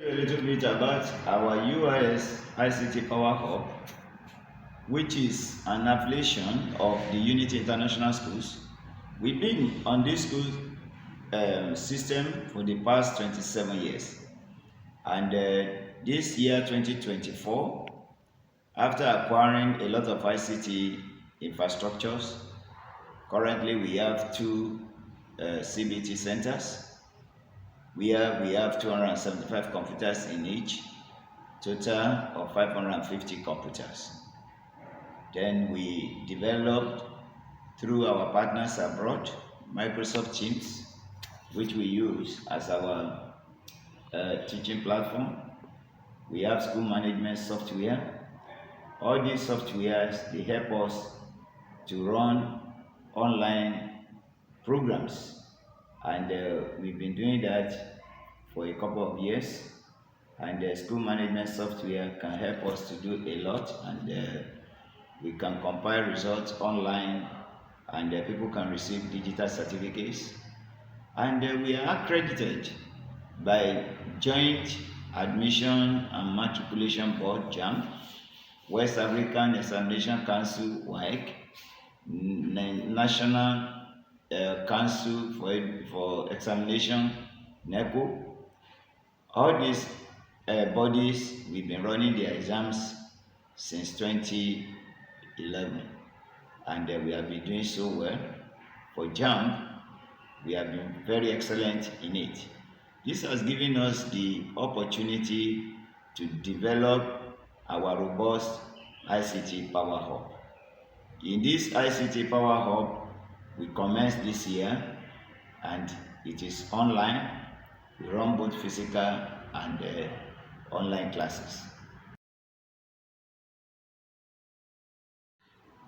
A little bit about our UIS ICT PowerHub, which is an affiliation of the Unity International Schools. We've been on this school system for the past 27 years, and this year 2024, after acquiring a lot of ICT infrastructures, currently we have two CBT centers. We have 275 computers in each, total of 550 computers. Then we developed through our partners abroad, Microsoft Teams, which we use as our teaching platform. We have school management software. All these softwares, they help us to run online programs. And we've been doing that for a couple of years, and the school management software can help us to do a lot, and we can compile results online, and people can receive digital certificates, and we are accredited by Joint Admission and Matriculation Board (JAMB), West African Examination Council (WAEC), National Council for Examination (NECO). All these bodies, we've been running their exams since 2011, and we have been doing so well. For JAMB, we have been very excellent in it. This has given us the opportunity to develop our robust ICT PowerHub. In this ICT PowerHub, we commenced this year, and it is online. We run both physical and online classes.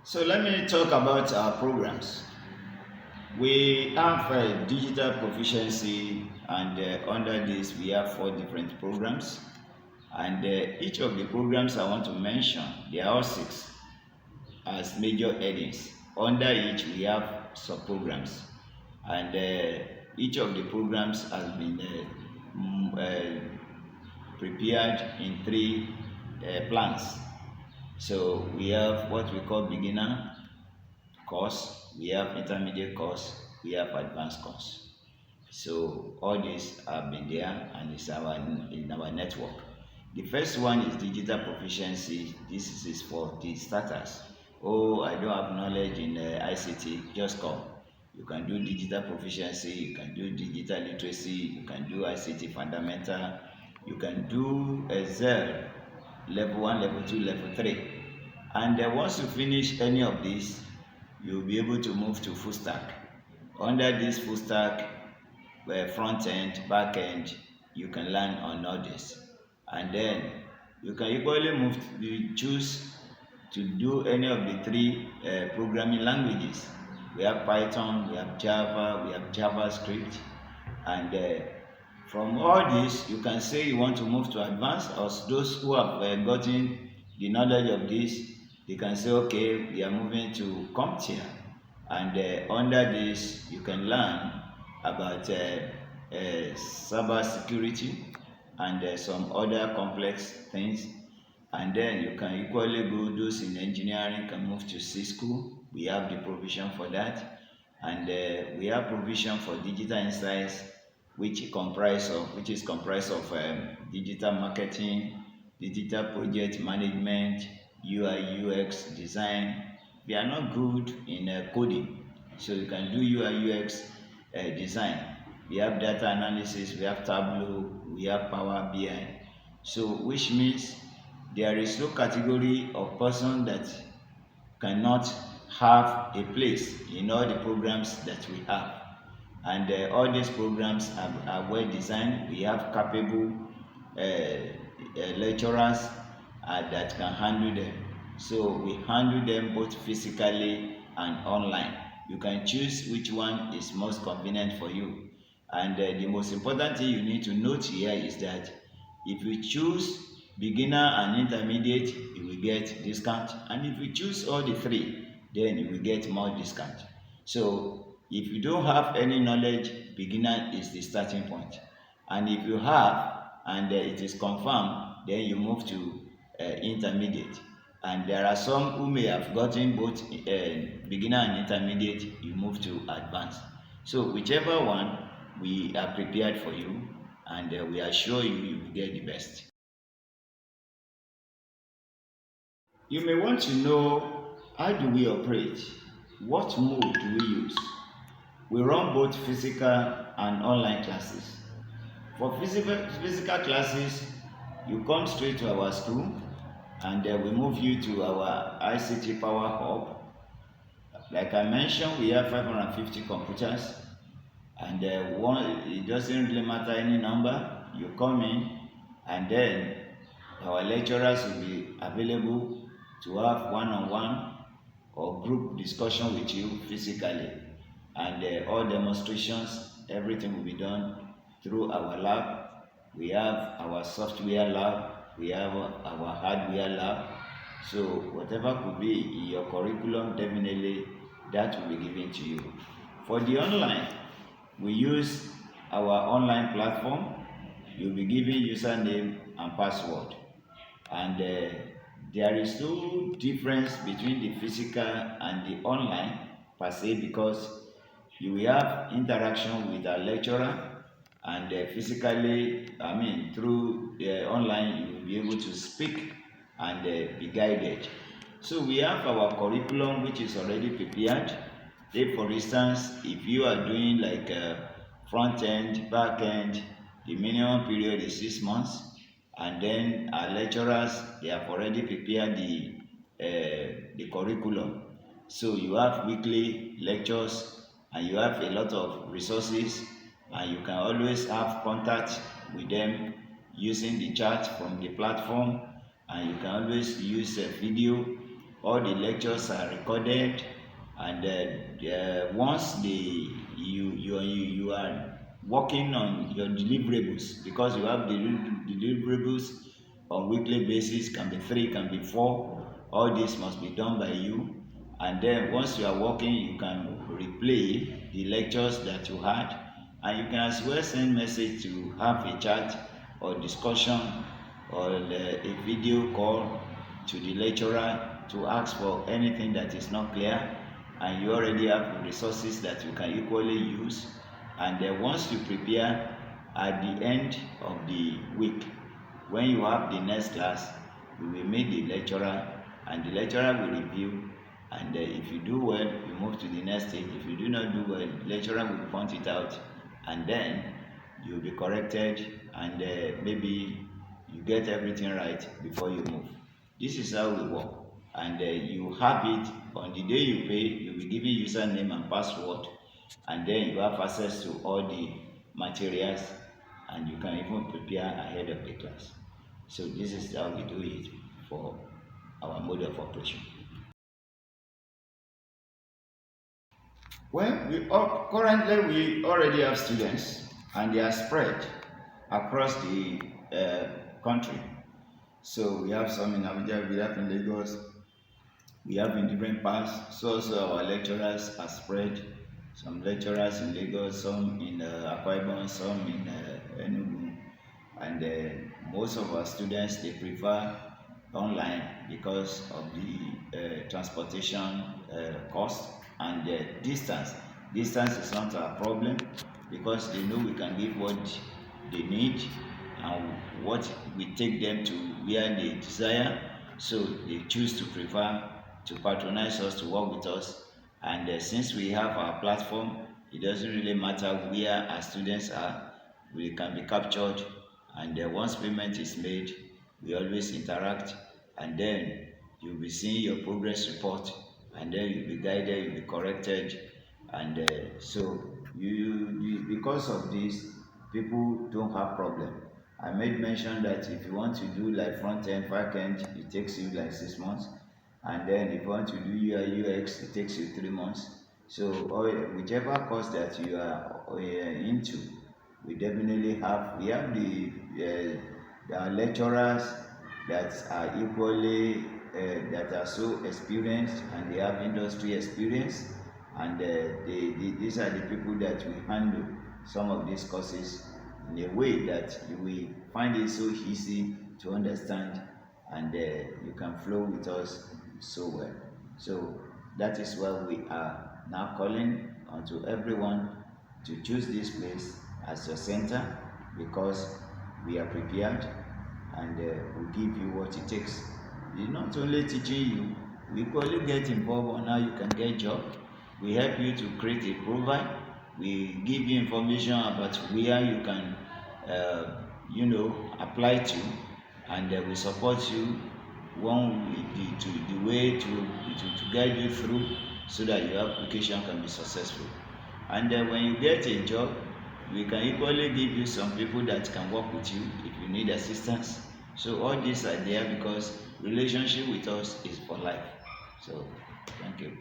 So let me talk about our programs. We have digital proficiency, and under this we have 4 different programs, and each of the programs I want to mention, they are all 6 as major headings. Under each we have sub-programs, and each of the programs has been prepared in 3 plans. So we have what we call beginner course, we have intermediate course, we have advanced course. So all these have been there, and it's in our network. The first one is digital proficiency. This is for the starters. Oh, I don't have knowledge in ICT, just come. You can do digital proficiency, you can do digital literacy, you can do ICT fundamental, you can do Excel, level 1, level 2, level 3. And once you finish any of these, you'll be able to move to full stack. Under this full stack, front-end, back-end, you can learn on all this. And then you can equally choose to do any of the 3 programming languages. We have Python, we have Java, we have JavaScript, and from all this, you can say you want to move to advanced, or those who have gotten the knowledge of this, they can say, okay, we are moving to CompTIA, and under this, you can learn about cyber security and some other complex things. And then you can equally go, those in engineering can move to Cisco. We have the provision for that, and we have provision for digital insights, which is comprised of digital marketing, digital project management, UI UX design. We are not good in coding, so you can do UI UX design. We have data analysis, we have Tableau, we have Power BI. So which means there is no category of person that cannot have a place in all the programs that we have. And all these programs are well designed. We have capable lecturers that can handle them. So we handle them both physically and online. You can choose which one is most convenient for you. And the most important thing you need to note here is that if you choose beginner and intermediate, you will get discount. And if you choose all the three, then you will get more discount. So if you don't have any knowledge, beginner is the starting point. And if you have and it is confirmed, then you move to intermediate. And there are some who may have gotten both beginner and intermediate, you move to advanced. So whichever one, we are prepared for you, and we assure you you will get the best. You may want to know, how do we operate? What mode do we use? We run both physical and online classes. For physical classes, you come straight to our school, and we move you to our ICT PowerHub. Like I mentioned, we have 550 computers, and it doesn't really matter any number. You come in, and then our lecturers will be available to have one-on-one or group discussion with you physically, and all demonstrations, everything will be done through our lab. We have our software lab, we have our hardware lab. So whatever could be in your curriculum, definitely that will be given to you. For the online, we use our online platform. You'll be given username and password, and there is no difference between the physical and the online per se, because you will have interaction with a lecturer, and physically, through online, you will be able to speak and be guided. So we have our curriculum which is already prepared. Take for instance, if you are doing like front end, back end, the minimum period is 6 months, and then our lecturers, they have already prepared the curriculum. So you have weekly lectures, and you have a lot of resources, and you can always have contact with them using the chat from the platform, and you can always use a video. All the lectures are recorded, and once you are working on your deliverables, because you have the deliverables on weekly basis, can be 3, can be 4. All this must be done by you, and then once you are working, you can replay the lectures that you had, and you can as well send message to have a chat or discussion or a video call to the lecturer to ask for anything that is not clear, and you already have resources that you can equally use. And then once you prepare, at the end of the week, when you have the next class, we will meet the lecturer, and the lecturer will review, and if you do well, you move to the next stage. If you do not do well, the lecturer will point it out, and then you will be corrected, and maybe you get everything right before you move. This is how we work, and you have it on the day you pay. You'll be given username and password, and then you have access to all the materials, and you can even prepare ahead of the class. So this is how we do it for our mode of operation. Well, currently we already have students, and they are spread across the country. So we have some in Abuja, we have in Lagos, we have in different parts. So also our lecturers are spread. Some lecturers in Lagos, some in Akwa Ibom, some in Enugu, and most of our students, they prefer online because of the transportation cost and distance. Distance is not a problem, because they know we can give what they need and what we take them to where they desire. So they choose to prefer to patronize us, to work with us. And since we have our platform, it doesn't really matter where our students are. We can be captured and once payment is made, we always interact, and then you'll be seeing your progress report, and then you'll be guided, you'll be corrected, and so because of this, people don't have problem. I made mention that if you want to do like front end, back end, it takes you like 6 months, and then if you want to do UI UX, it takes you 3 months. So whichever course that you are into, we definitely have. We have the lecturers that are equally that are so experienced, and they have industry experience, and these are the people that will handle some of these courses in a way that you will find it so easy to understand, and you can flow with us so well. So that is why we are now calling onto everyone to choose this place as your center, because we are prepared, and we give you what it takes. It's not only teaching you, we equally get involved on how you can get job. We help you to create a profile. We give you information about where you can apply to, and we support you the way to guide you through, so that your application can be successful. And when you get a job, we can equally give you some people that can work with you if you need assistance. So all these are there because relationship with us is for life. So thank you.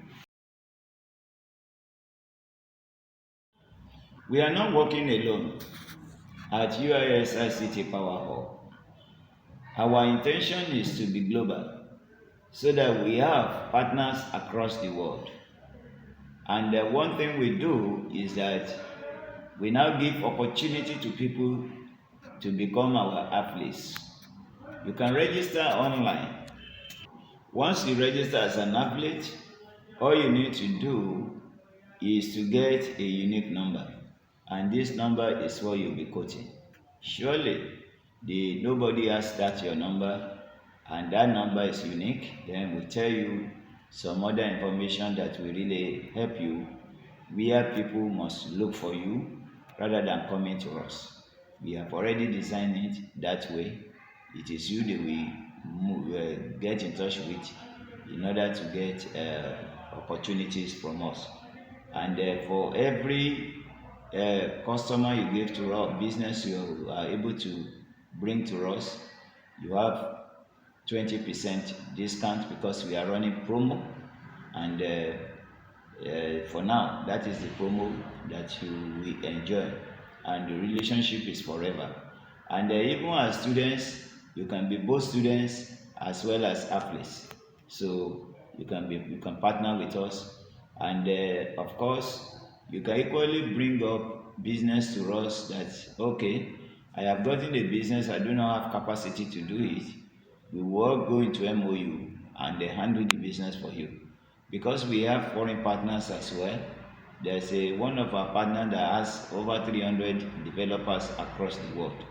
We are not working alone at UIS ICT PowerHub. Our intention is to be global, so that we have partners across the world. And one thing we do is that we now give opportunity to people to become our athletes. You can register online. Once you register as an athlete, all you need to do is to get a unique number, and this number is what you'll be quoting. Surely, nobody has that your number, and that number is unique. Then we'll tell you some other information that will really help you, where people must look for you rather than coming to us. We have already designed it that way. It is you that we get in touch with in order to get opportunities from us. And for every customer you give to our business, you are able to bring to us, you have 20% discount, because we are running promo, and for now, that is the promo that you will enjoy, and the relationship is forever. And even as students, you can be both students as well as athletes. So you can partner with us, and of course, you can equally bring up business to us. That okay, I have gotten a business, I do not have capacity to do it. We will go into MOU and handle the business for you, because we have foreign partners as well. There's one of our partners that has over 300 developers across the world.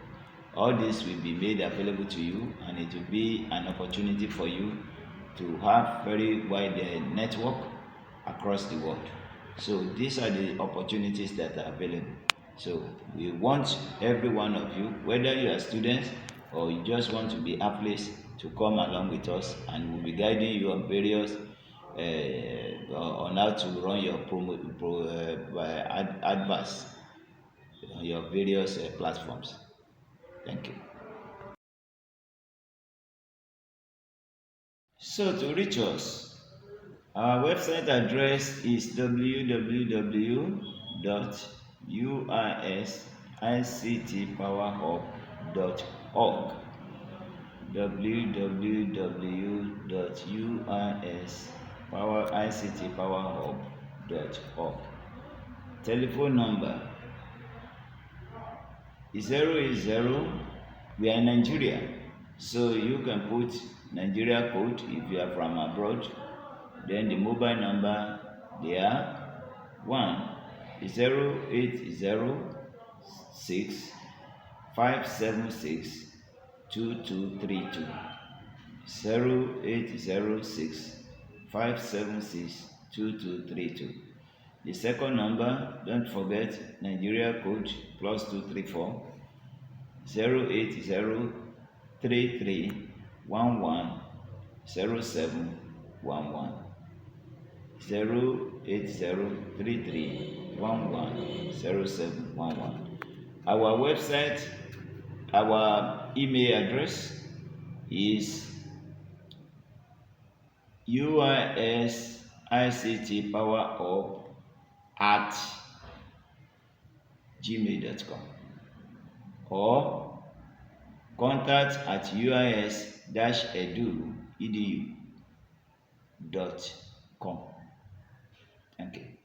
All this will be made available to you, and it will be an opportunity for you to have very wide network across the world. So these are the opportunities that are available. So we want every one of you, whether you are students or you just want to be athletes, to come along with us, and we'll be guiding you on various on how to run your adverts on your various platforms. Thank you. So to reach us, our website address is www.uisictpowerhub.org. www.uisictpowerhub.org. Telephone number is 080. We are in Nigeria, so you can put Nigeria code if you are from abroad. Then the mobile number there, 1-0806-576-2232. 0806-576-2232. The second number, don't forget Nigeria code +234 08033110711. 08033110711. Our website, our email address is UIS ICT PowerHub at gmail.com or contact at uis-edu.com. Thank you.